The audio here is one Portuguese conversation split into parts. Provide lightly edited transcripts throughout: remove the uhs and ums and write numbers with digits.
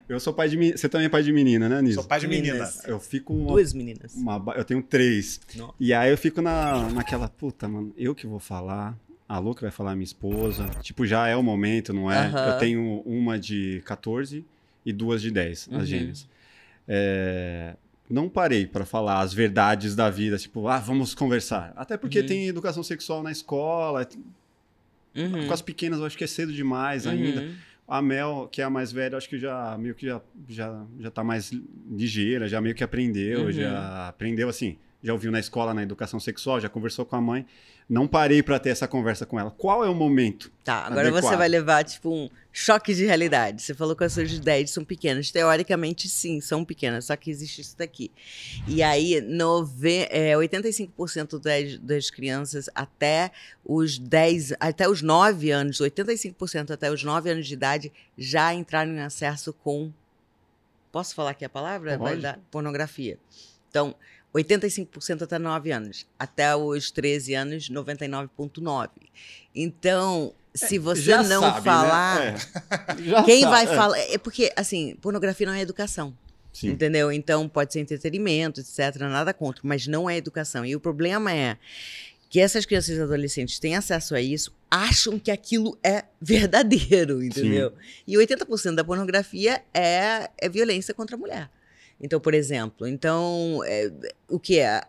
Eu sou pai de menina. Você também é pai de menina, né, Niso? Sou pai de menina. Meninas. Eu fico... Duas meninas. Eu tenho 3. Não. E aí eu fico naquela, puta, mano, eu que vou falar, a Lu que vai falar, minha esposa. Tipo, já é o momento, não é? Aham. Eu tenho uma de 14 e 2 de 10, as gêmeas. Não parei pra falar as verdades da vida, tipo, vamos conversar. Até porque tem educação sexual na escola. Com as pequenas eu acho que é cedo demais ainda. A Mel, que é a mais velha, acho que já meio que já tá mais ligeira, já meio que aprendeu, já aprendeu assim, já ouviu na escola, na educação sexual, já conversou com a mãe. Não parei pra ter essa conversa com ela. Qual é o momento Tá, agora adequado? você vai levar, tipo, um choque de realidade. Você falou que as suas ideias são pequenas. Teoricamente, sim, são pequenas, só que existe isso daqui. E aí, 85% das crianças até os 9 anos, 85% até os 9 anos de idade, já entraram em acesso com... Posso falar aqui a palavra? Vai Pode. dar pornografia. Então, 85% até 9 anos. Até os 13 anos, 99,9%. Então, se você Já não sabe, falar... né? Já Quem sabe, vai falar... É porque, assim, pornografia não é educação. Sim. Entendeu? Então, pode ser entretenimento, etc. Nada contra, mas não é educação. E o problema é que essas crianças e adolescentes têm acesso a isso, acham que aquilo é verdadeiro, entendeu? Sim. E 80% da pornografia é violência contra a mulher. Então, por exemplo, o que é?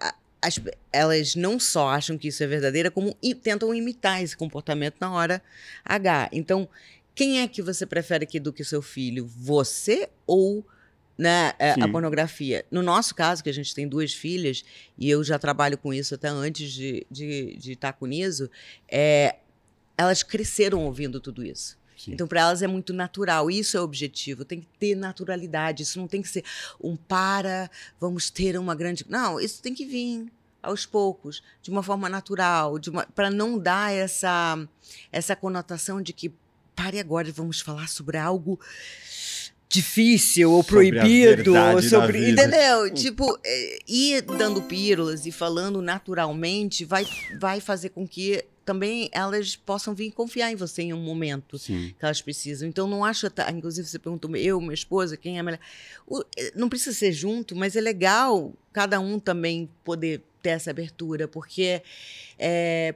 Elas não só acham que isso é verdadeiro, como tentam imitar esse comportamento na hora H. Então, quem é que você prefere que eduque seu filho? Você ou né, a pornografia? No nosso caso, que a gente tem 2 filhas, e eu já trabalho com isso até antes de estar com o Niso, elas cresceram ouvindo tudo isso. Sim. Então, para elas é muito natural. Isso é o objetivo. Tem que ter naturalidade. Isso não tem que ser vamos ter uma grande... Não, isso tem que vir aos poucos, de uma forma natural, para não dar essa conotação de que pare agora, vamos falar sobre algo difícil ou proibido. Entendeu? Tipo, ir dando pílulas e falando naturalmente vai fazer com que também elas possam vir confiar em você em um momento que elas precisam. Então, não acho... Inclusive, você perguntou, minha esposa, quem é melhor? Não precisa ser junto, mas é legal cada um também poder ter essa abertura, porque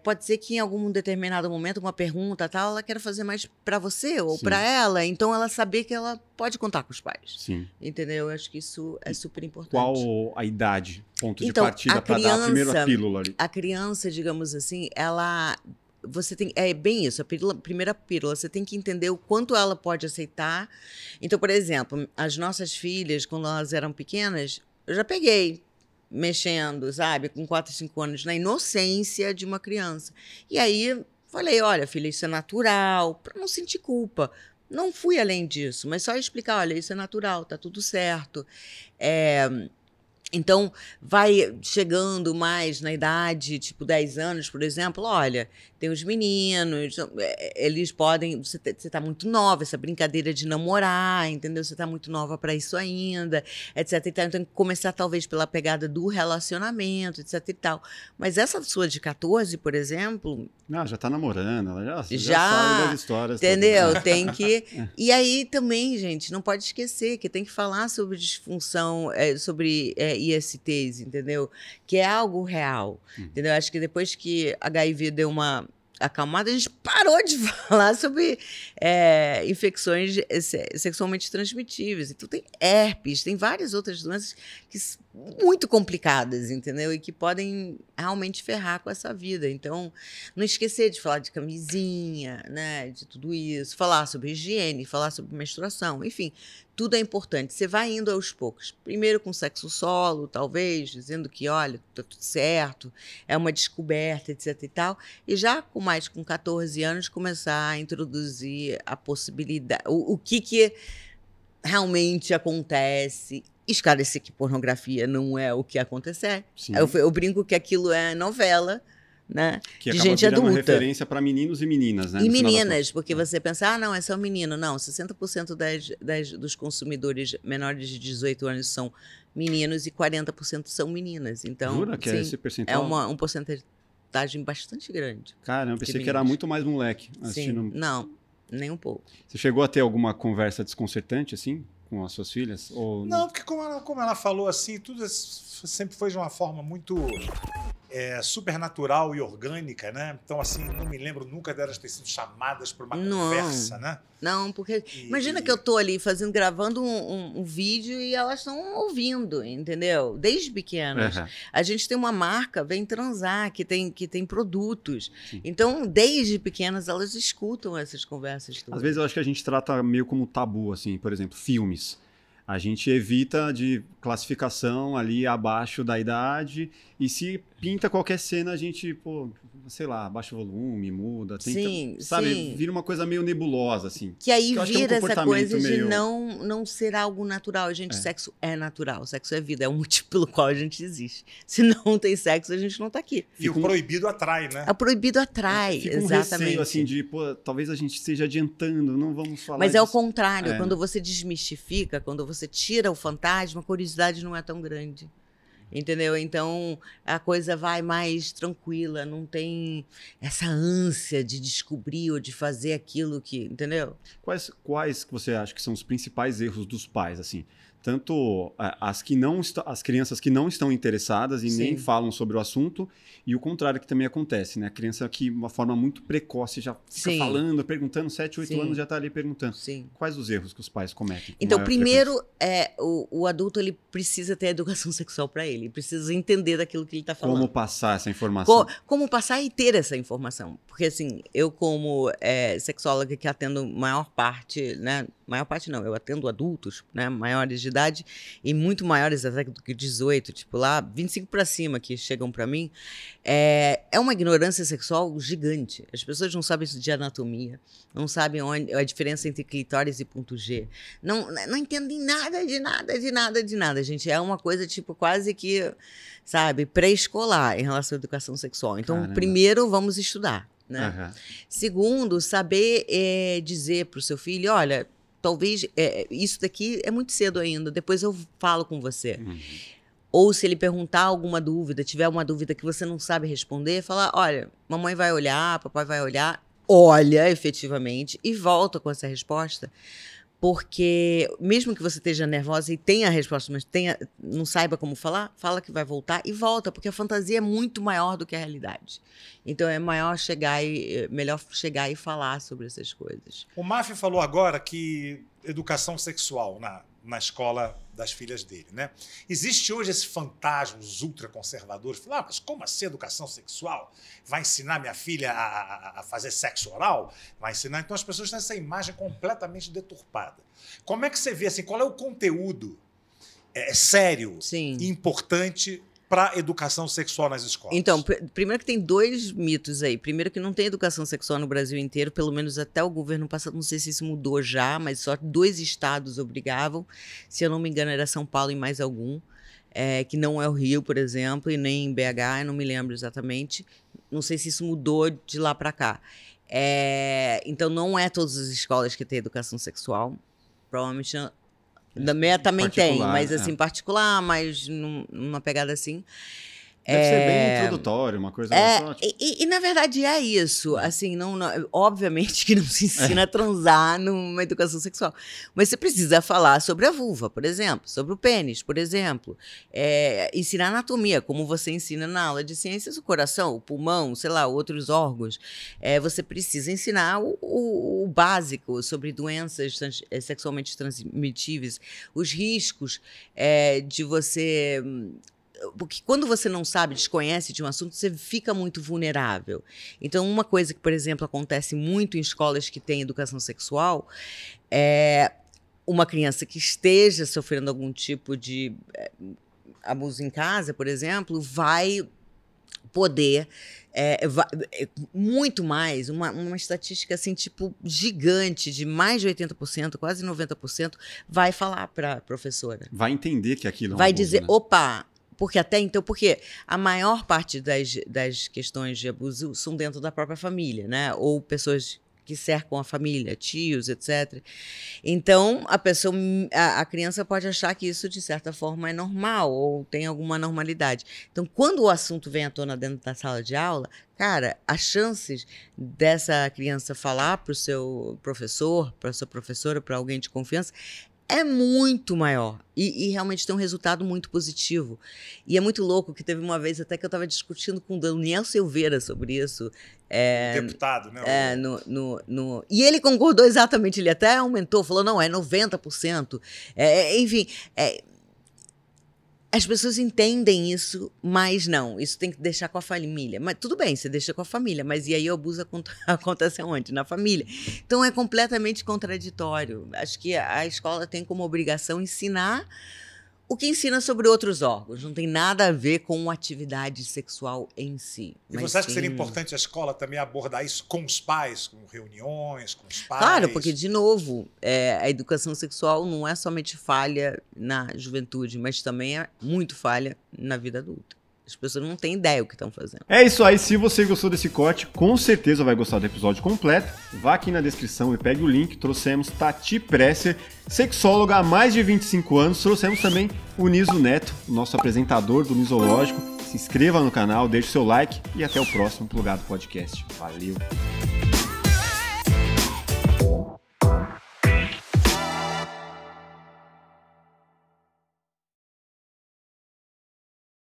pode ser que em algum determinado momento, uma pergunta, tal, ela queira fazer mais para você ou para ela, então ela saber que ela pode contar com os pais. Sim. Entendeu? Eu acho que isso é super importante. Qual a idade, ponto de Então, partida para dar a primeira pílula ali? A criança, digamos assim, você tem... É bem isso, primeira pílula, você tem que entender o quanto ela pode aceitar. Então, por exemplo, as nossas filhas, quando elas eram pequenas, eu já peguei mexendo, sabe, com 4, 5 anos, na inocência de uma criança. E aí, falei, olha, filha, isso é natural, para não sentir culpa. Não fui além disso, mas só explicar, olha, isso é natural, tá tudo certo. Então, vai chegando mais na idade, tipo 10 anos, por exemplo, olha, tem os meninos, eles podem... Você tá muito nova, essa brincadeira de namorar, entendeu? Você tá muito nova para isso ainda, etc. E tal. Então, tem que começar talvez pela pegada do relacionamento, etc. e tal. Mas essa sua de 14, por exemplo... Já tá namorando, ela já sabe das histórias. Entendeu? Todas. Tem que... E aí também, gente, não pode esquecer que tem que falar sobre disfunção, sobre ISTs, entendeu? Que é algo real, entendeu? Acho que depois que a HIV deu uma acalmada, a gente parou de falar sobre infecções sexualmente transmitíveis. Então, tem herpes, tem várias outras doenças que são muito complicadas, entendeu? E que podem realmente ferrar com essa vida. Então, não esquecer de falar de camisinha, né? De tudo isso. Falar sobre higiene, falar sobre menstruação, enfim. Tudo é importante. Você vai indo aos poucos. Primeiro com sexo solo, talvez, dizendo que, olha, tá tudo certo, é uma descoberta, etc e tal. E já com 14 anos, começar a introduzir a possibilidade, o que realmente acontece. Esclarecer que pornografia não é o que acontece. Eu brinco que aquilo é novela, né? Que de gente adulta. Uma referência para meninos e meninas, né? E meninas, porque você pensa, não, é só menino. Não, 60% dos consumidores menores de 18 anos são meninos e 40% são meninas. Então, jura que é esse percentual? É uma porcentagem bastante grande. Caramba, eu pensei que era muito mais moleque. Sim, não, nem um pouco. Você chegou a ter alguma conversa desconcertante, assim? com as suas filhas? Ou... Não, porque como ela falou assim, tudo sempre foi de uma forma muito supernatural e orgânica, né? Então, assim, não me lembro nunca delas ter sido chamadas para uma conversa, né? Não, porque imagina que eu tô ali gravando um vídeo e elas estão ouvindo, entendeu? Desde pequenas. A gente tem uma marca, Vem Transar, que tem produtos. Sim. Então, desde pequenas, elas escutam essas conversas todas. Às vezes eu acho que a gente trata meio como tabu, assim, por exemplo, filmes. A gente evita de classificação ali abaixo da idade e se pinta qualquer cena, a gente, pô, sei lá, abaixa o volume, muda, tenta, sim, sabe, sim. Vira uma coisa meio nebulosa, assim. Que aí vira essa coisa de não ser algo natural. Gente, sexo é natural, sexo é vida, é o motivo pelo qual a gente existe. Se não tem sexo, a gente não tá aqui. E o proibido atrai, né? O proibido atrai, fica exatamente. Receio, assim, de, pô, talvez a gente esteja adiantando, não vamos falar Mas disso. É o contrário, quando você desmistifica, quando você tira o fantasma, a curiosidade não é tão grande. Entendeu? Então, a coisa vai mais tranquila, não tem essa ânsia de descobrir ou de fazer aquilo que... Entendeu? Quais que você acha que são os principais erros dos pais, assim? Tanto as crianças que não estão interessadas e nem falam sobre o assunto, e o contrário que também acontece, né? A criança que, de uma forma muito precoce, já fica falando, perguntando, 7, 8 anos já está ali perguntando. Sim. Quais os erros que os pais cometem? Então, primeiro, o adulto ele precisa ter educação sexual para ele precisa entender daquilo que ele está falando. Como passar essa informação? Como passar e ter essa informação. Porque, assim, eu como sexóloga que atendo maior parte, né? Maior parte não, eu atendo adultos, né? Maiores de idade e muito maiores até do que 18, tipo lá, 25 para cima que chegam para mim. É uma ignorância sexual gigante. As pessoas não sabem isso de anatomia, não sabem a diferença entre clitóris e ponto G. Não entendem nada de nada, gente. É uma coisa, tipo, quase que, sabe, pré-escolar em relação à educação sexual. Então, primeiro, vamos estudar, né? Segundo, saber dizer para o seu filho, olha, talvez isso daqui é muito cedo ainda, depois eu falo com você. Ou se ele perguntar alguma dúvida, tiver uma dúvida que você não sabe responder, falar, olha, mamãe vai olhar, papai vai olhar, olha efetivamente e volta com essa resposta. Porque mesmo que você esteja nervosa e tenha a resposta, mas não saiba como falar, fala que vai voltar e volta, porque a fantasia é muito maior do que a realidade. Então é melhor chegar e falar sobre essas coisas. O Mafia falou agora que educação sexual na escola das filhas dele, né? Existe hoje esse fantasma, os ultraconservadores, falam, mas como assim educação sexual? Vai ensinar minha filha a fazer sexo oral? Vai ensinar? Então as pessoas têm essa imagem completamente deturpada. Como é que você vê, assim, qual é o conteúdo sério e importante para educação sexual nas escolas? Então, primeiro que tem 2 mitos aí. Primeiro que não tem educação sexual no Brasil inteiro, pelo menos até o governo passado, não sei se isso mudou já, mas só 2 estados obrigavam. Se eu não me engano, era São Paulo e mais algum, que não é o Rio, por exemplo, e nem BH, eu não me lembro exatamente. Não sei se isso mudou de lá para cá. Então, não é todas as escolas que têm educação sexual. Provavelmente também tem, mas assim, particular, mas numa pegada assim. Deve ser bem introdutório, uma coisa só. Tipo... E na verdade é isso. Assim, obviamente que não se ensina a transar numa educação sexual. Mas você precisa falar sobre a vulva, por exemplo, sobre o pênis, por exemplo. Ensinar anatomia, como você ensina na aula de ciências do coração, o pulmão, sei lá, outros órgãos. Você precisa ensinar o básico sobre doenças sexualmente transmitíveis, os riscos de você... Porque quando você não sabe, desconhece de um assunto, você fica muito vulnerável. Então, uma coisa que, por exemplo, acontece muito em escolas que têm educação sexual é uma criança que esteja sofrendo algum tipo de abuso em casa, por exemplo, vai poder muito mais, uma estatística assim, tipo, gigante, de mais de 80%, quase 90%, vai falar para a professora. Vai entender que aquilo é um vai abuso, dizer, né? Opa... Porque até então, porque a maior parte das questões de abuso são dentro da própria família, né? Ou pessoas que cercam a família, tios, etc. Então, a criança pode achar que isso, de certa forma, é normal ou tem alguma normalidade. Então, quando o assunto vem à tona dentro da sala de aula, cara, as chances dessa criança falar para o seu professor, para a sua professora, para alguém de confiança, é muito maior. E realmente tem um resultado muito positivo. E é muito louco que teve uma vez até que eu estava discutindo com o Daniel Silveira sobre isso. Deputado, né? E ele concordou exatamente, ele até aumentou, falou, não, é 90%. Enfim, as pessoas entendem isso, mas não, isso tem que deixar com a família. Mas tudo bem, você deixa com a família, mas e aí o abuso acontece onde? Na família. Então é completamente contraditório. Acho que a escola tem como obrigação ensinar o que ensina sobre outros órgãos. Não tem nada a ver com atividade sexual em si. E você acha que seria importante a escola também abordar isso com os pais, com reuniões, com os pais? Claro, porque, de novo, a educação sexual não é somente falha na juventude, mas também é muito falha na vida adulta. As pessoas não têm ideia do que estão fazendo. É isso aí, se você gostou desse corte, com certeza vai gostar do episódio completo. Vá aqui na descrição e pegue o link. Trouxemos Tati Presser, sexóloga há mais de 25 anos. Trouxemos também o Niso Neto, nosso apresentador do Nisológico. Se inscreva no canal, deixe seu like e até o próximo Plugado Podcast. Valeu!